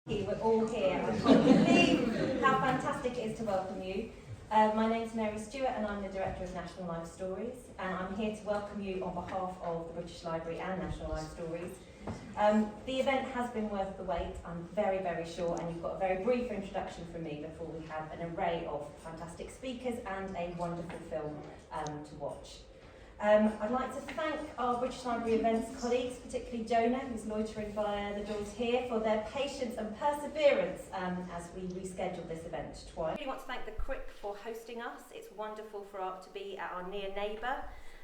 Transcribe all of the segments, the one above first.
We're all here. I can't believe how fantastic it is to welcome you. My name's Mary Stewart and I'm the Director of National Life Stories, and I'm here to welcome you on behalf of the British Library and National Life Stories. The event has been worth the wait, I'm very, very sure, and you've got a very brief introduction from me before we have an array of fantastic speakers and a wonderful film to watch. I'd like to thank our British Library events colleagues, particularly Jonah, who's loitering by the doors here, for their patience and perseverance as we rescheduled this event twice. I really want to thank the Crick for hosting us. It's wonderful for us to be at our near neighbour.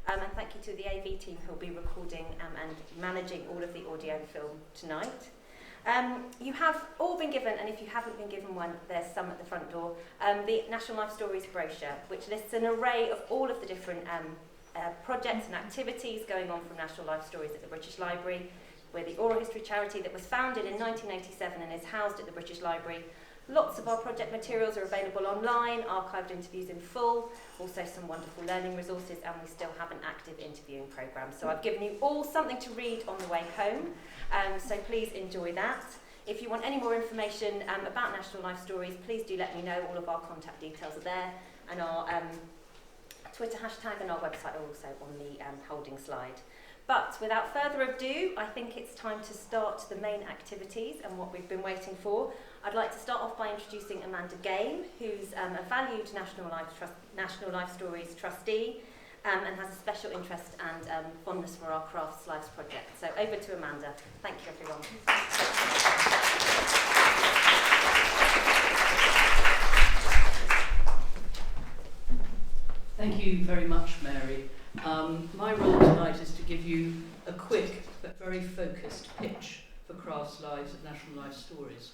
And thank you to the AV team who'll be recording and managing all of the audio and film tonight. You have all been given, and if you haven't been given one, there's some at the front door, the National Life Stories brochure, which lists an array of all of the different projects and activities going on from National Life Stories at the British Library. We're the oral history charity that was founded in 1987 and is housed at the British Library. Lots of our project materials are available online, archived interviews in full, also some wonderful learning resources, and we still have an active interviewing programme. So I've given you all something to read on the way home, so please enjoy that. If you want any more information about National Life Stories, please do let me know. All of our contact details are there, and our Twitter hashtag and our website are also on the holding slide. But without further ado, I think it's time to start the main activities and what we've been waiting for. I'd like to start off by introducing Amanda Game, who's a valued National Life Stories trustee and has a special interest and fondness for our Crafts Lives project. So over to Amanda. Thank you, everyone. Thank you very much, Mary. My role tonight is to give you a quick but very focused pitch for Crafts Lives at National Life Stories,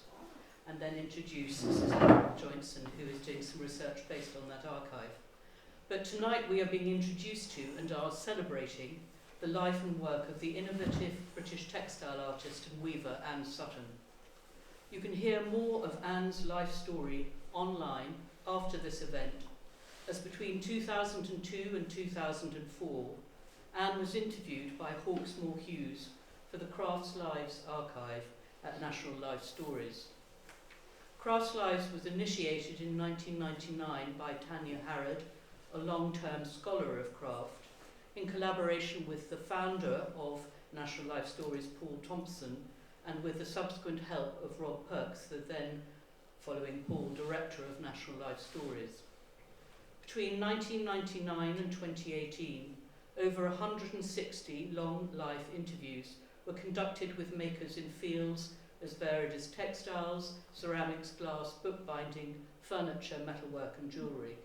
and then introduce Suzanne Joinson, who is doing some research based on that archive. But tonight we are being introduced to and are celebrating the life and work of the innovative British textile artist and weaver Anne Sutton. You can hear more of Anne's life story online after this event, as between 2002 and 2004, Anne was interviewed by Hawksmoor Hughes for the Crafts Lives archive at National Life Stories. Crafts Lives was initiated in 1999 by Tanya Harrod, a long-term scholar of craft, in collaboration with the founder of National Life Stories, Paul Thompson, and with the subsequent help of Rob Perks, the then, following Paul, director of National Life Stories. Between 1999 and 2018, over 160 long life interviews were conducted with makers in fields as varied as textiles, ceramics, glass, bookbinding, furniture, metalwork and jewellery.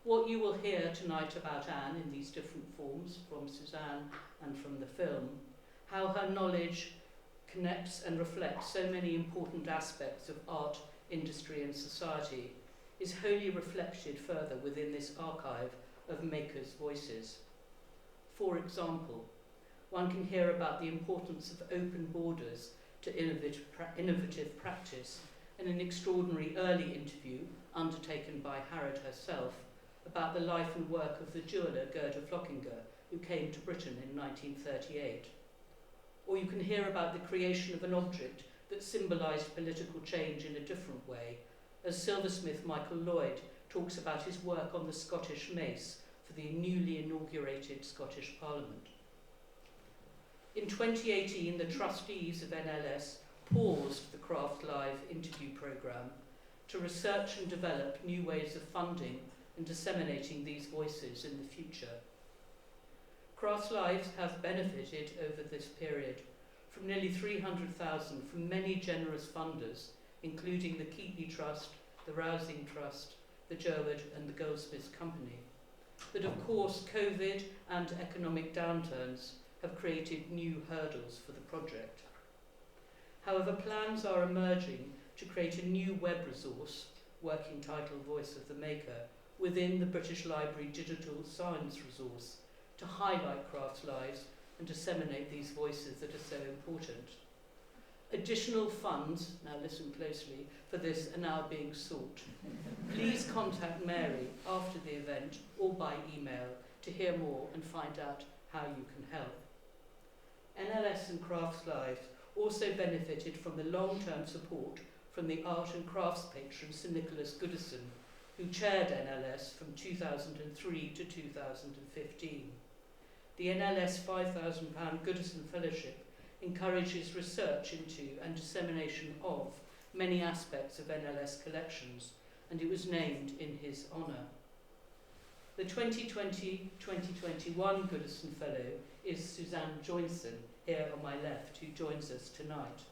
What you will hear tonight about Anne in these different forms, from Suzanne and from the film, how her knowledge connects and reflects so many important aspects of art, industry and society, is wholly reflected further within this archive of makers' voices. For example, one can hear about the importance of open borders to innovative practice in an extraordinary early interview undertaken by Harrod herself about the life and work of the jeweller Gerda Flockinger, who came to Britain in 1938. Or you can hear about the creation of an object that symbolised political change in a different way, as silversmith Michael Lloyd talks about his work on the Scottish mace for the newly inaugurated Scottish Parliament. In 2018, the trustees of NLS paused the Craft Live interview programme to research and develop new ways of funding and disseminating these voices in the future. Crafts Lives have benefited over this period from nearly 300,000 from many generous funders, including the Keatley Trust, the Rousing Trust, the Jerwood and the Goldsmiths Company. But of course, COVID and economic downturns have created new hurdles for the project. However, plans are emerging to create a new web resource, working title Voice of the Maker, within the British Library Digital Science Resource to highlight Crafts Lives and disseminate these voices that are so important. Additional funds, now listen closely, for this are now being sought. Please contact Mary after the event or by email to hear more and find out how you can help. NLS and Crafts Lives also benefited from the long-term support from the art and crafts patron Sir Nicholas Goodison, who chaired NLS from 2003 to 2015. The NLS £5,000 Goodison Fellowship encourages research into and dissemination of many aspects of NLS collections, and it was named in his honour. The 2020-2021 Goodison Fellow is Suzanne Joynson, here on my left, who joins us tonight.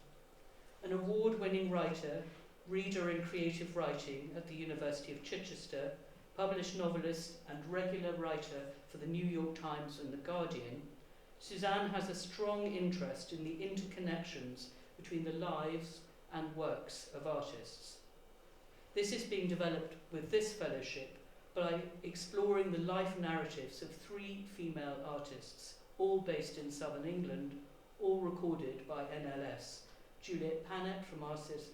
An award-winning writer, reader in creative writing at the University of Chichester, published novelist and regular writer for the New York Times and The Guardian, Suzanne has a strong interest in the interconnections between the lives and works of artists. This is being developed with this fellowship by exploring the life narratives of 3 female artists, all based in southern England, all recorded by NLS: Juliet Panet from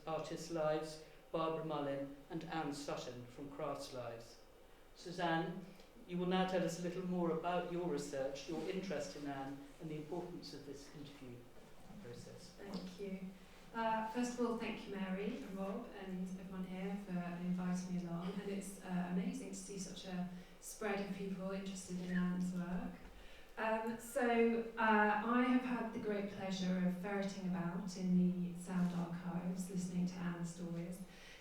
Artists' Lives, Barbara Mullin and Anne Sutton from Crafts' Lives. Suzanne, you will now tell us a little more about your research, your interest in Anne, and the importance of this interview process. Thank you. First of all, thank you, Mary and Rob and everyone here for inviting me along. And it's amazing to see such a spread of people interested in Anne's work. I have had the great pleasure of ferreting about in the sound archives, listening to Anne's stories.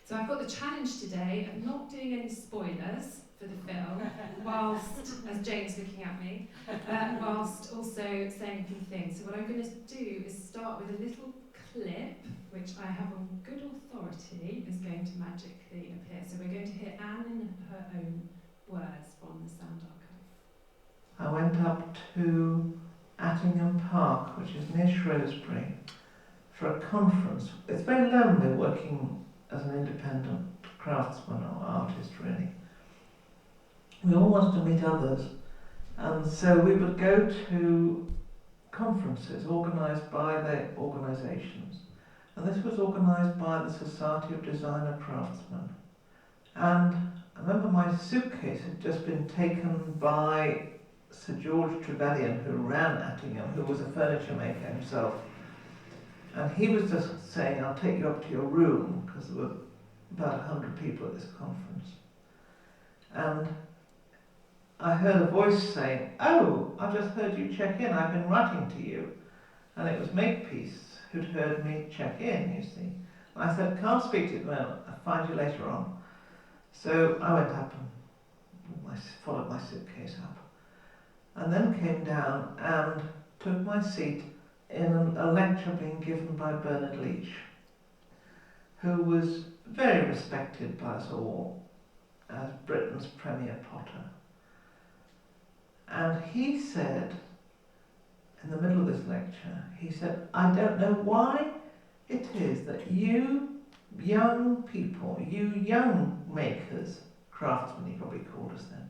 So I've got the challenge today of not doing any spoilers for the film, whilst, as Jane's looking at me, whilst also saying a few things. So what I'm going to do is start with a little clip, which I have on good authority is going to magically appear. So we're going to hear Anne in her own words from the sound archive. I went up to Attingham Park, which is near Shrewsbury, for a conference. It's very lonely working as an independent craftsman or artist, really. We all wanted to meet others, and so we would go to conferences organised by the organisations. And this was organised by the Society of Designer Craftsmen. And I remember my suitcase had just been taken by Sir George Trevelyan, who ran Attingham, who was a furniture maker himself. And he was just saying, I'll take you up to your room, because there were about 100 people at this conference. And I heard a voice saying, oh, I just heard you check in, I've been writing to you. And it was Makepeace who'd heard me check in, you see. And I said, can't speak to you at the moment, I'll find you later on. So I went up and followed my suitcase up. And then came down and took my seat in a lecture being given by Bernard Leach, who was very respected by us all as Britain's premier potter. And he said, in the middle of this lecture, he said, I don't know why it is that you young people, you young makers, craftsmen he probably called us then,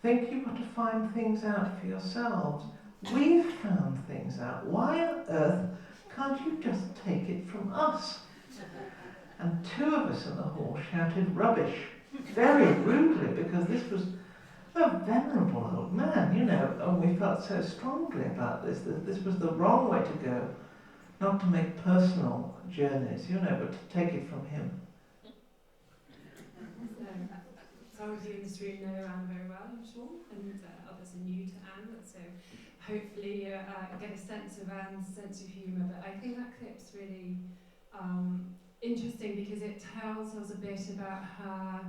think you've got to find things out for yourselves. We've found things out. Why on earth can't you just take it from us? And 2 of us in the hall shouted rubbish, very rudely, because this was a venerable old man, you know, and we felt so strongly about this, that this was the wrong way to go, not to make personal journeys, you know, but to take it from him. Some of you in this room know Anne very well, I'm sure, and others are new to Anne, so hopefully you get a sense of Anne's sense of humour. But I think that clip's really interesting because it tells us a bit about her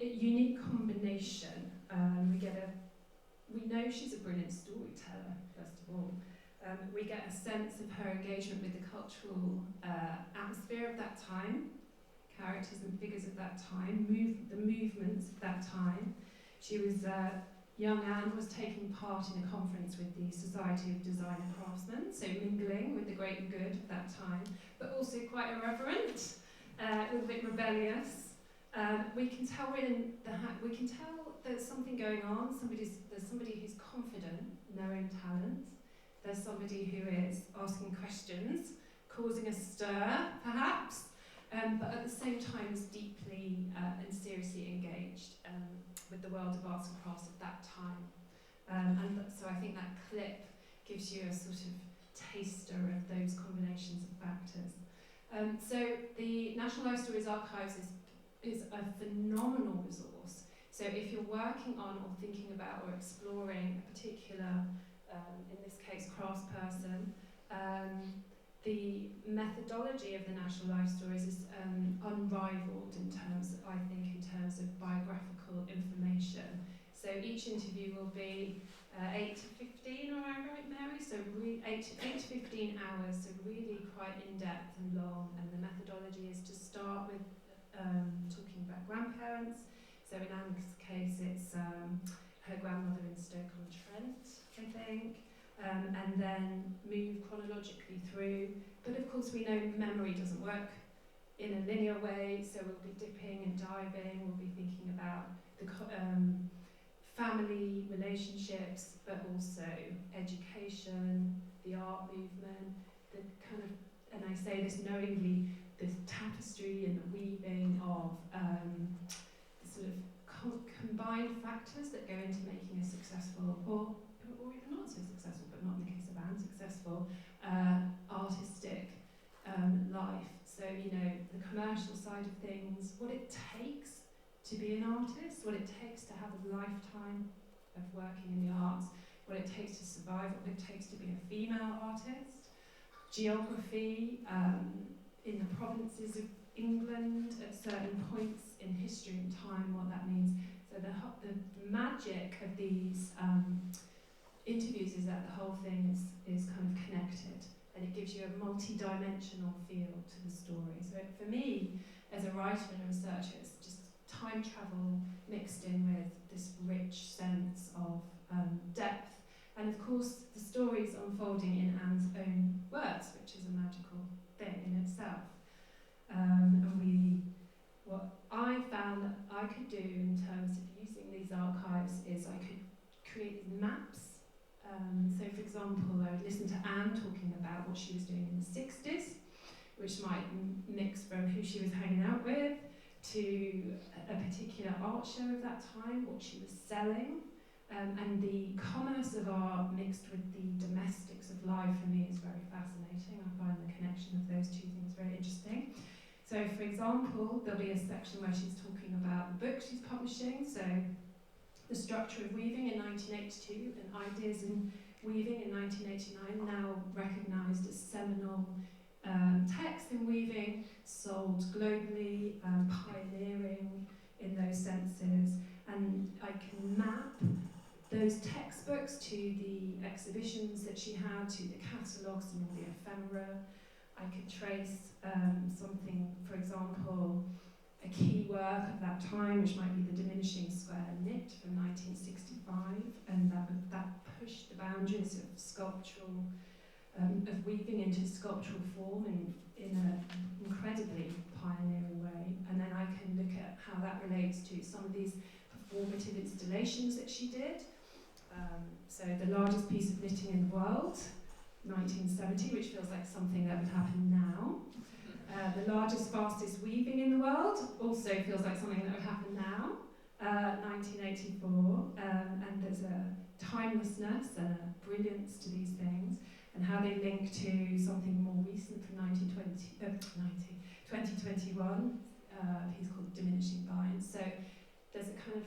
unique combination. We know she's a brilliant storyteller, first of all. We get a sense of her engagement with the cultural atmosphere of that time, characters and figures of that time, the movements of that time. She was, young Anne was taking part in a conference with the Society of Designer Craftsmen, so mingling with the great and good of that time, but also quite irreverent, a little bit rebellious. We can tell there's something going on. There's somebody who's confident, knowing talent. There's somebody who is asking questions, causing a stir, perhaps, but at the same time is deeply and seriously engaged with the world of arts and crafts at that time. And so I think that clip gives you a sort of taster of those combinations of factors. So the National Life Stories Archives is a phenomenal resource. So if you're working on or thinking about or exploring a particular, in this case, craftsperson, the methodology of the National Life Stories is unrivaled in terms, I think, in terms of biographical information. So each interview will be 8 to 15, am I right, Mary? So 8 to 15 hours, so really quite in-depth and long. And the methodology is to start with talking about grandparents. So in Anne's case, it's her grandmother in Stoke-on-Trent, I think. And then move chronologically through. But of course we know memory doesn't work in a linear way, so we'll be dipping and diving, we'll be thinking about the family relationships, but also education, the art movement, the kind of, and I say this knowingly, the tapestry and the weaving of the sort of combined factors that go into making a successful, or even not so successful, but not in the case of Anne, successful artistic life. So, you know, the commercial side of things, what it takes to be an artist, what it takes to have a lifetime of working in the arts, what it takes to survive, what it takes to be a female artist, geography in the provinces of England at certain points in history and time, what that means. So the magic of these interviews is that the whole thing is kind of connected, and it gives you a multi-dimensional feel to the story. So for me, as a writer and a researcher, it's just time travel mixed in with this rich sense of depth. And of course, the story's unfolding in Anne's own words, which is a magical thing in itself. What I found that I could do in terms of using these archives is I could create maps. So for example, I would listen to Anne talking about what she was doing in the 60s, which might mix from who she was hanging out with to a particular art show of that time, what she was selling. And the commerce of art mixed with the domestics of life for me is very fascinating. I find the connection of those two things very interesting. So for example, there'll be a section where she's talking about the book she's publishing, so the structure of weaving in 1982 and ideas in weaving in 1989, now recognised as seminal texts in weaving, sold globally, pioneering in those senses, and I can map those textbooks to the exhibitions that she had, to the catalogues and all the ephemera. I could trace something, for example, a key work of that time, which might be the Diminishing Square Knit from 1965, and that pushed the boundaries of sculptural, of weaving into sculptural form in an incredibly pioneering way. And then I can look at how that relates to some of these performative installations that she did. So the largest piece of knitting in the world, 1970, which feels like something that would happen now. The largest, fastest weaving in the world also feels like something that would happen now, 1984. And there's a timelessness and a brilliance to these things, and how they link to something more recent from 2021, a piece called Diminishing Lines. So there's a kind of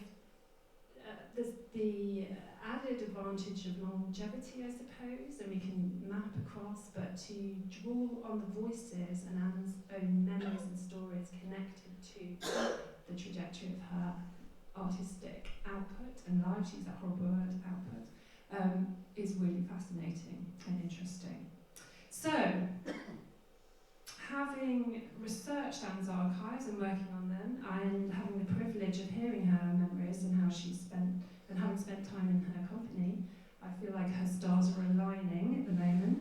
there's the added advantage of longevity, I suppose, and we can map across, but to draw on the voices and Anne's own memories and stories connected to the trajectory of her artistic output and life, to use that horrible word, output, is really fascinating and interesting. So, having researched Anne's archives and working on them, and having the privilege of hearing her memories and how she spent, and having spent time in her company, I feel like her stars are aligning at the moment.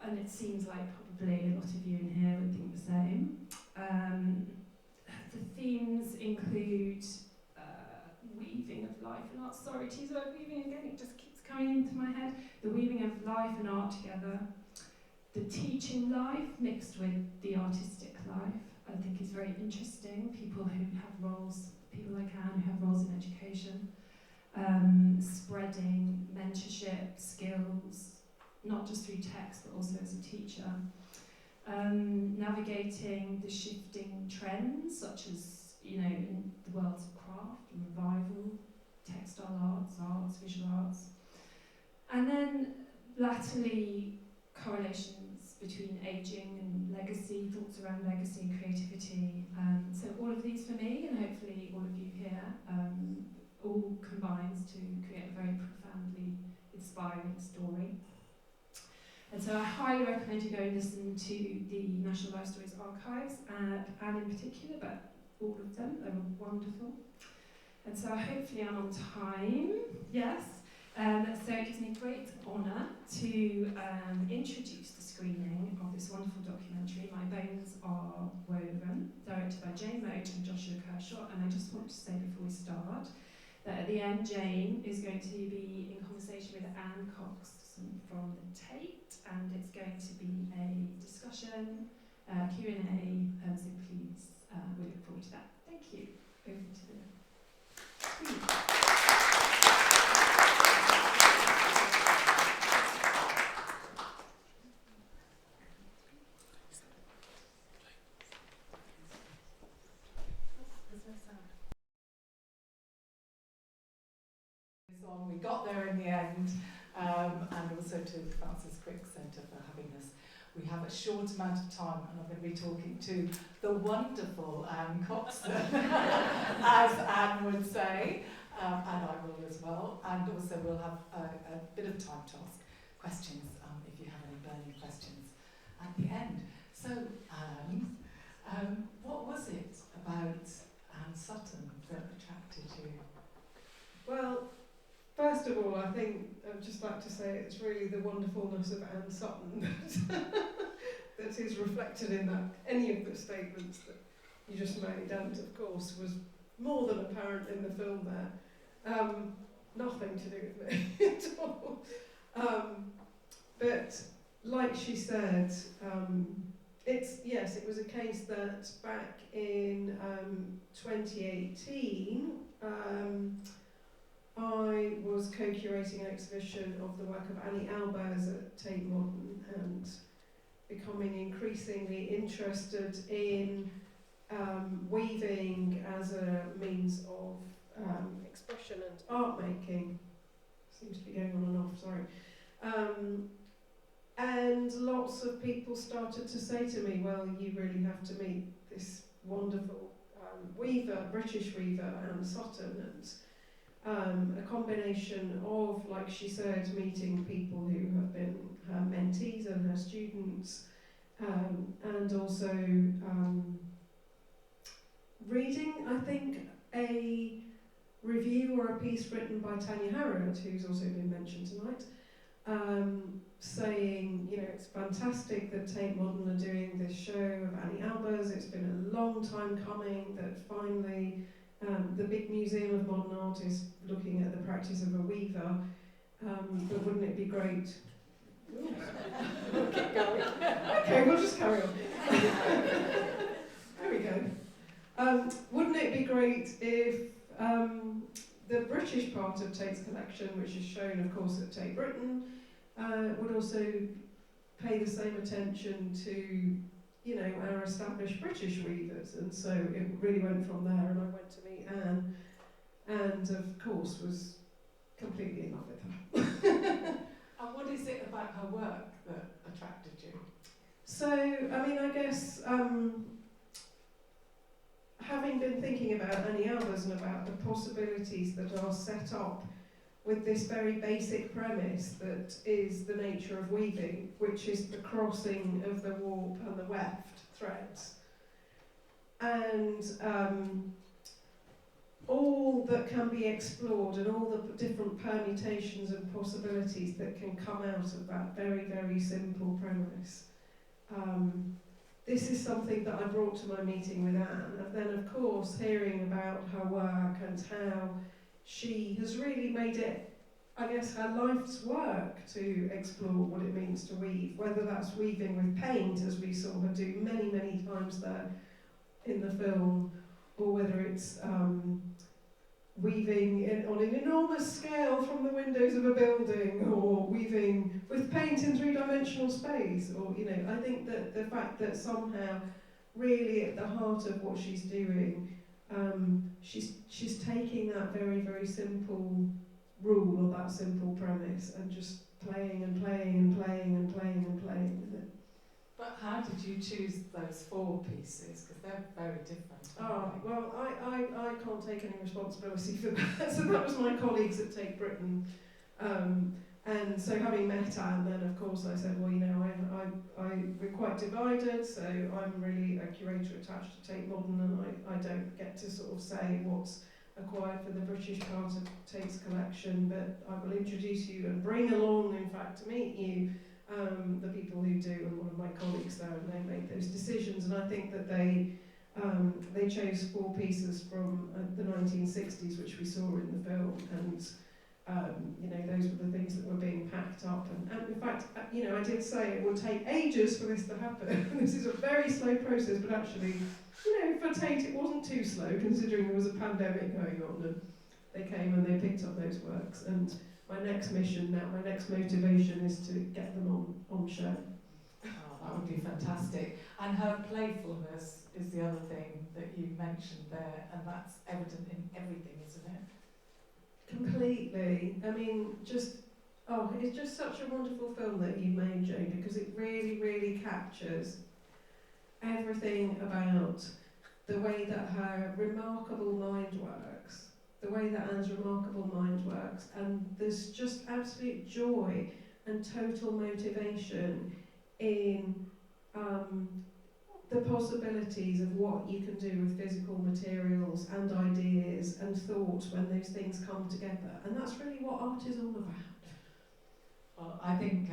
And it seems like probably a lot of you in here would think the same. The themes include weaving of life and art. Sorry, Tizo, weaving again, it just keeps coming into my head. The weaving of life and art together. The teaching life mixed with the artistic life, I think is very interesting. People who have roles, people like Anne who have roles in education, spreading mentorship, skills, not just through text but also as a teacher. Navigating the shifting trends, such as, in the worlds of craft and revival, textile arts, visual arts. And then latterly, correlations between ageing and legacy, thoughts around legacy and creativity. So all of these for me, and hopefully all of you here, all combines to create a very profoundly inspiring story. And so I highly recommend you go and listen to the National Life Stories archives, and in particular, but all of them, they were wonderful. And so hopefully I'm on time, yes. So it gives me great honour to introduce the screening of this wonderful documentary, My Bones Are Woven, directed by Jane Moat and Joshua Kershaw. And I just want to say before we start that at the end, Jane is going to be in conversation with Anne Cox from the Tate, and it's going to be a discussion, Q&A, so please, we look forward to that. Thank you. Over to the screen. We got there in the end, and also to the Francis Crick Centre for having us. We have a short amount of time, and I'm going to be talking to the wonderful Anne Coxon, as Anne would say, and I will as well. And also we'll have a bit of time to ask questions, if you have any burning questions at the end. So, what was it about Anne Sutton that attracted you? Well, first of all, I think I'd just like to say it's really the wonderfulness of Anne Sutton that is reflected in any of the statements that you just made, and of course was more than apparent in the film there. Nothing to do with me at all. But like she said, it was a case that back in 2018, I was co-curating an exhibition of the work of Annie Albers at Tate Modern, and becoming increasingly interested in weaving as a means of expression and art making. Seems to be going on and off, sorry. And lots of people started to say to me, well, you really have to meet this wonderful weaver, British weaver, Anne Sutton, and a combination of, like she said, meeting people who have been her mentees and her students, and also reading, I think, a review or a piece written by Tanya Harrod, who's also been mentioned tonight, saying, it's fantastic that Tate Modern are doing this show of Annie Albers. It's been a long time coming that finally the big Museum of Modern Art is looking at the practice of a weaver, but wouldn't it be great? We'll keep going. Okay, we'll just carry on. There we go. Wouldn't it be great if the British part of Tate's collection, which is shown, of course, at Tate Britain, would also pay the same attention to our established British weavers? And so it really went from there, and I went to meet Anne, and of course was completely in love with her. And what is it about her work that attracted you? So, I guess having been thinking about Annie Albers and about the possibilities that are set up with this very basic premise that is the nature of weaving, which is the crossing of the warp and the weft threads. And all that can be explored and all the different permutations and possibilities that can come out of that very, very simple premise. This is something that I brought to my meeting with Anne, and then of course hearing about her work and how she has really made it, I guess, her life's work to explore what it means to weave, whether that's weaving with paint, as we saw her do many, many times there in the film, or whether it's weaving on an enormous scale from the windows of a building, or weaving with paint in three-dimensional space, or, you know, I think that the fact that somehow, really at the heart of what she's doing, she's taking that very, very simple rule, or that simple premise, and just playing and playing and playing and playing and playing with it. But how did you choose those 4 pieces? Because they're very different. aren't they? Well, I can't take any responsibility for that. So that was my colleagues at Take Britain. And so having met Anne, then of course I said, well, you know, we're quite divided, so I'm really a curator attached to Tate Modern, and I don't get to sort of say what's acquired for the British part of Tate's collection, but I will introduce you and bring along, in fact, to meet you, the people who do, and one of my colleagues there, and they make those decisions. And I think that they chose 4 pieces from the 1960s, which we saw in the film, and you know, those were the things that were being packed up. And in fact, you know, I did say it would take ages for this to happen. This is a very slow process, but actually, you know, for Tate it wasn't too slow, considering there was a pandemic going on, and they came and they picked up those works. And my next mission now, my next motivation is to get them on show. Oh, that would be fantastic. And her playfulness is the other thing that you mentioned there, and that's evident in everything, isn't it? Completely. I mean, it's just such a wonderful film that you made, Jane, because it really, really captures everything about the way that her remarkable mind works, the way that Anne's remarkable mind works, and there's just absolute joy and total motivation in the possibilities of what you can do with physical materials and ideas and thought when those things come together. And that's really what art is all about. Well, I think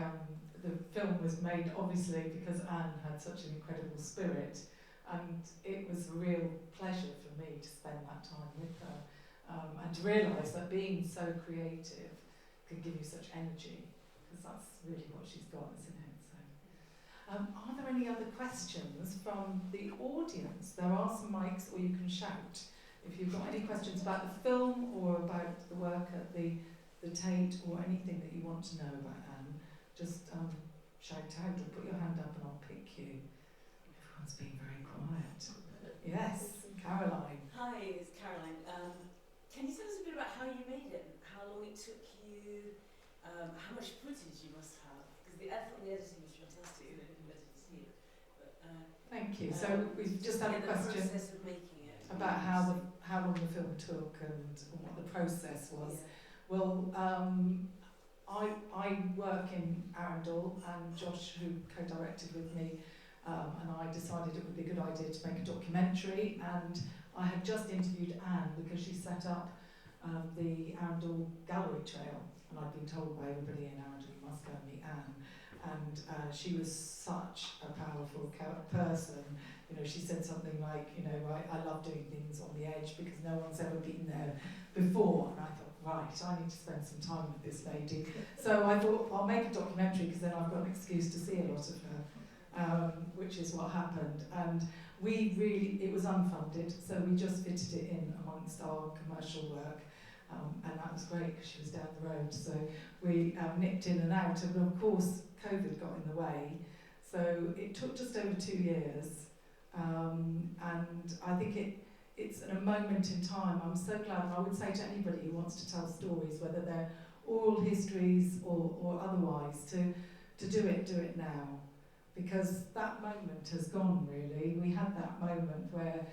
the film was made obviously because Anne had such an incredible spirit, and it was a real pleasure for me to spend that time with her, and to realise that being so creative can give you such energy, because that's really what she's got, isn't it? Are there any other questions from the audience? There are some mics, or you can shout. If you've got any questions about the film or about the work at the Tate, or anything that you want to know about Anne, just shout out or put your hand up and I'll pick you. Everyone's being very quiet. Yes, Caroline. Hi, it's Caroline. Can you tell us a bit about how you made it? How long it took you? How much footage you must have? Because I thought the editing was fantastic. I didn't get to see it. But, Thank you. So we've just had a question the process of making it. about how long the film took and what the process was. Yeah. Well, I work in Arundel, and Josh, who co-directed with me, and I decided it would be a good idea to make a documentary, and I had just interviewed Anne because she set up the Arundel Gallery Trail, and I'd been told by everybody in Arundel, you must go and meet Anne. And she was such a powerful person. You know, she said something like, you know, I love doing things on the edge because no one's ever been there before. And I thought, right, I need to spend some time with this lady. So I thought, I'll make a documentary because then I've got an excuse to see a lot of her, which is what happened. And it was unfunded, so we just fitted it in amongst our commercial work. And that was great because she was down the road. So we nipped in and out, and of course COVID got in the way. So it took just over 2 years, and I think it's a moment in time. I'm so glad, and I would say to anybody who wants to tell stories, whether they're oral histories or otherwise, to do it now, because that moment has gone. Really, we had that moment where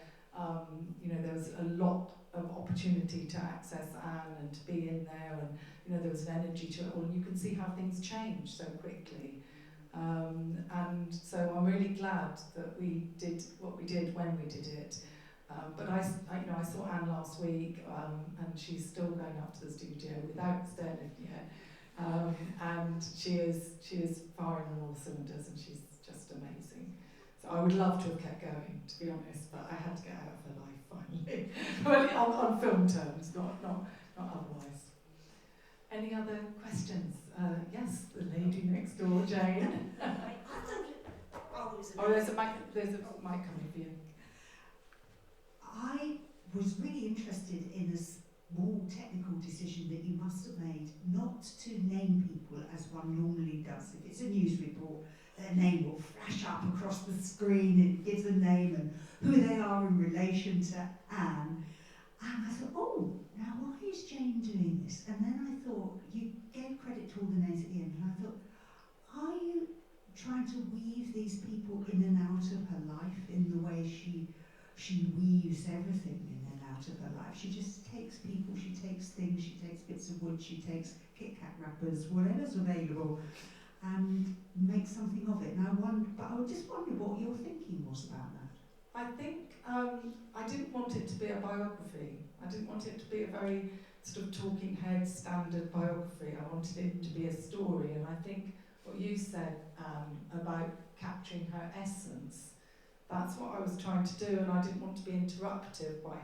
you know, there was a lot of opportunity to access Anne and to be in there, and you know, there was an energy to it all, and you can see how things change so quickly. And so I'm really glad that we did what we did when we did it. But I saw Anne last week, and she's still going up to the studio without stairlift yet, and she is firing on all cylinders, and she's just amazing. So I would love to have kept going, to be honest, but I had to get out of her life finally. Well, on film terms, not otherwise. Any other questions? Yes, the lady next door, Jane. There's a mic coming for you. I was really interested in this more technical decision that you must have made not to name people as one normally does. If it's a news report, their name will flash up across the screen, it gives a name and who they are in relation to Anne. And I thought, oh, now why is Jane doing this? And then I thought, you gave credit to all the names at the end, and I thought, are you trying to weave these people in and out of her life in the way she weaves everything in and out of her life? She just takes people, she takes things, she takes bits of wood, she takes Kit Kat wrappers, whatever's available, and makes something of it. And I just wonder what your thinking was about that. I think I didn't want it to be a biography. I didn't want it to be a very sort of talking head standard biography. I wanted it to be a story, and I think what you said about capturing her essence, that's what I was trying to do, and I didn't want to be interruptive by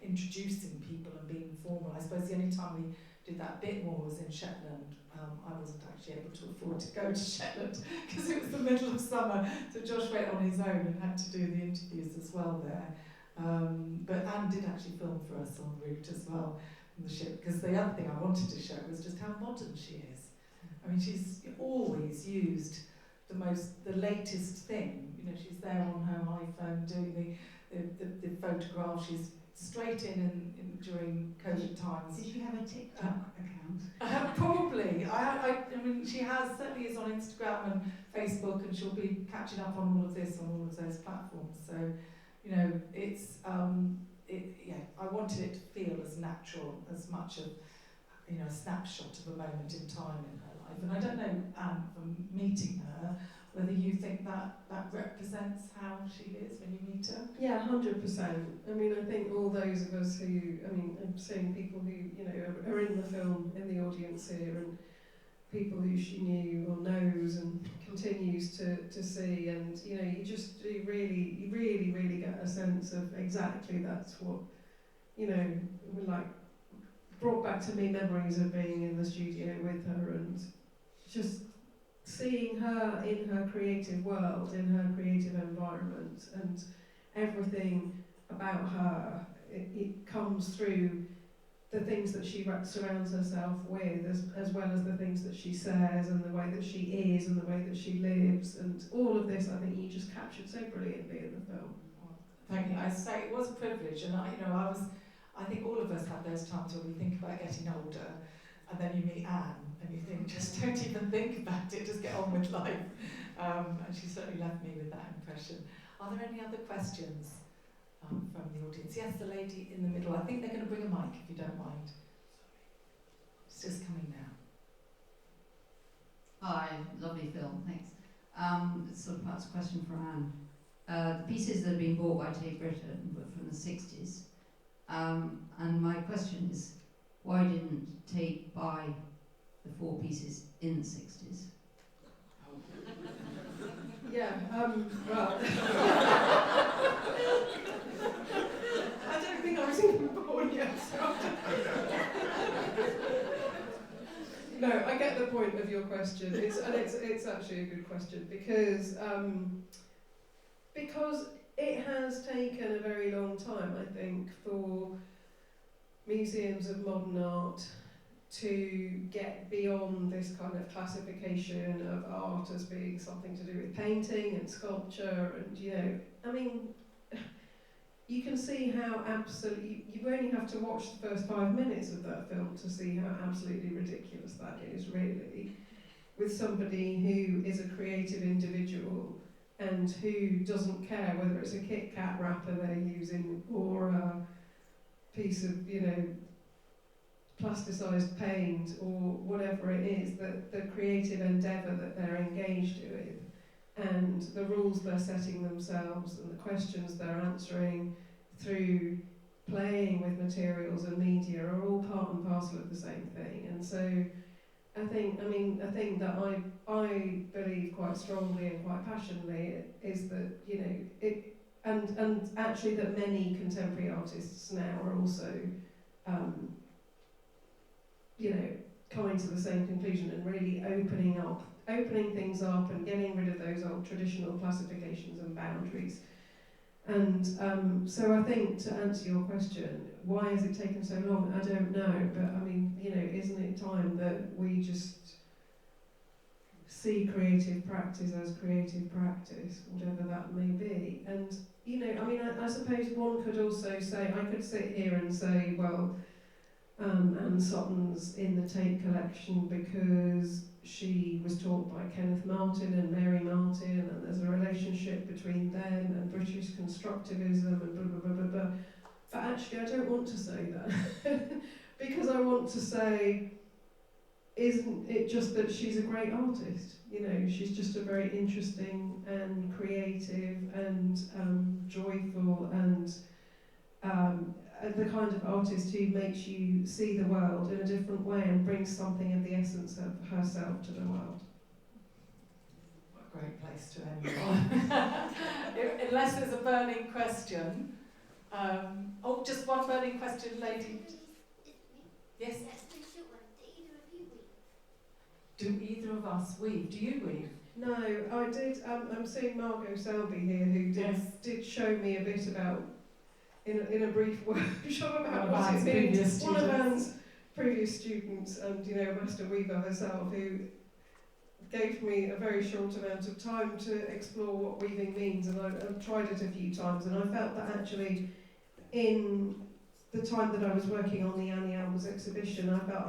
introducing people and being formal. I suppose the only time we did that a bit more was in Shetland. I wasn't actually able to afford to go to Shetland because it was the middle of summer, so Josh went on his own and had to do the interviews as well there. But Anne did actually film for us en route as well on the ship, because the other thing I wanted to show was just how modern she is. I mean, she's always used the latest thing. You know, she's there on her iPhone doing the photograph. She's straight in during COVID times. Did she have a TikTok account? Probably. I mean, she certainly is on Instagram and Facebook, and she'll be catching up on all of this on all of those platforms. So, you know, it's I wanted it to feel as natural, as much of, you know, a snapshot of a moment in time in her life. And I don't know, Anne, from meeting her, whether you think that represents how she is when you meet her? Yeah, 100%. I mean, I think all those of us I'm seeing people who, you know, are in the film, in the audience here, and people who she knew or knows and continues to see, and, you know, you really get a sense of exactly that's what, you know, like, brought back to me memories of being in the studio with her and just seeing her in her creative world, in her creative environment, and everything about her, it comes through the things that she surrounds herself with, as well as the things that she says, and the way that she is, and the way that she lives, and all of this, I think you just captured so brilliantly in the film. Thank you. I say it was a privilege, and I think all of us have those times where we think about getting older, and then you meet Anne, and you think, just don't even think about it, just get on with life. And she certainly left me with that impression. Are there any other questions from the audience? Yes, the lady in the middle. I think they're going to bring a mic, if you don't mind. It's just coming now. Hi, lovely film, thanks. It's sort of perhaps a question for Anne. The pieces that have been bought by Tate Britain were from the 60s. And my question is, why didn't Tate buy the 4 pieces in the 60s? Yeah, well, I don't think I was even born yet, so no, I get the point of your question. It's actually a good question, because it has taken a very long time, I think, for museums of modern art to get beyond this kind of classification of art as being something to do with painting and sculpture, and, you know, I mean, you can see how absolutely, you only have to watch the first 5 minutes of that film to see how absolutely ridiculous that is, really, with somebody who is a creative individual and who doesn't care whether it's a Kit Kat wrapper they're using or a piece of, you know, plasticized paint or whatever it is, the creative endeavour that they're engaged with, and the rules they're setting themselves and the questions they're answering through playing with materials and media are all part and parcel of the same thing. And so I think a thing that I believe quite strongly and quite passionately is that, you know, it and actually that many contemporary artists now are also you know, coming to the same conclusion and really opening things up and getting rid of those old traditional classifications and boundaries. And so I think, to answer your question, why has it taken so long? I don't know, but I mean, you know, isn't it time that we just see creative practice as creative practice, whatever that may be? And, you know, I mean, I suppose one could also say, I could sit here and say, well, Anne Sotton's in the Tate collection because she was taught by Kenneth Martin and Mary Martin, and there's a relationship between them and British constructivism and blah, blah, blah, blah, blah. But actually, I don't want to say that because I want to say, isn't it just that she's a great artist? You know, she's just a very interesting and creative and joyful and the kind of artist who makes you see the world in a different way and brings something of the essence of herself to the world. What a great place to end on. Unless there's a burning question. Oh, just one burning question, lady. Yes? Do either of us weave? Do you weave? No, I did. I'm seeing Margot Selby here, who did show me a bit about, in a brief workshop about what it means. One of Anne's previous students, and you know, Master Weaver herself, who gave me a very short amount of time to explore what weaving means, and I've tried it a few times, and I felt that actually, in the time that I was working on the Annie Elmers exhibition, I felt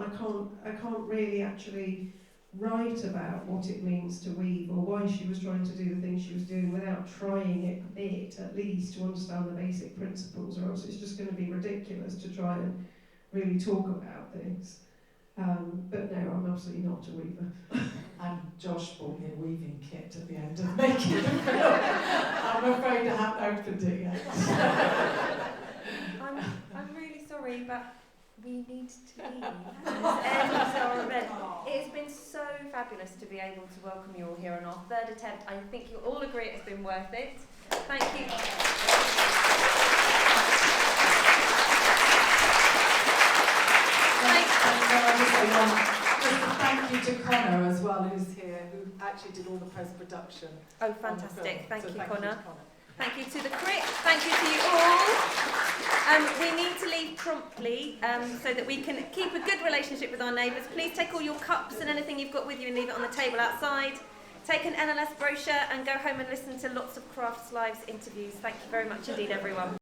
I can't really actually write about what it means to weave or why she was trying to do the things she was doing without trying it a bit, at least, to understand the basic principles, or else it's just going to be ridiculous to try and really talk about this. But no, I'm absolutely not a weaver. And Josh bought me a weaving kit at the end of making the film. I'm afraid I haven't opened it yet. I'm really sorry, but we need to leave. Our event. It has been so fabulous to be able to welcome you all here on our third attempt. I think you'll all agree it has been worth it. Thank you. Thank you to Connor as well, who's here, who actually did all the post-production. Oh, fantastic. Thank you, Thank Connor. you, Connor. Thank you to the Crick. Thank you to you all. We need to leave promptly so that we can keep a good relationship with our neighbours. Please take all your cups and anything you've got with you and leave it on the table outside. Take an NLS brochure and go home and listen to lots of Crafts Lives interviews. Thank you very much indeed, everyone.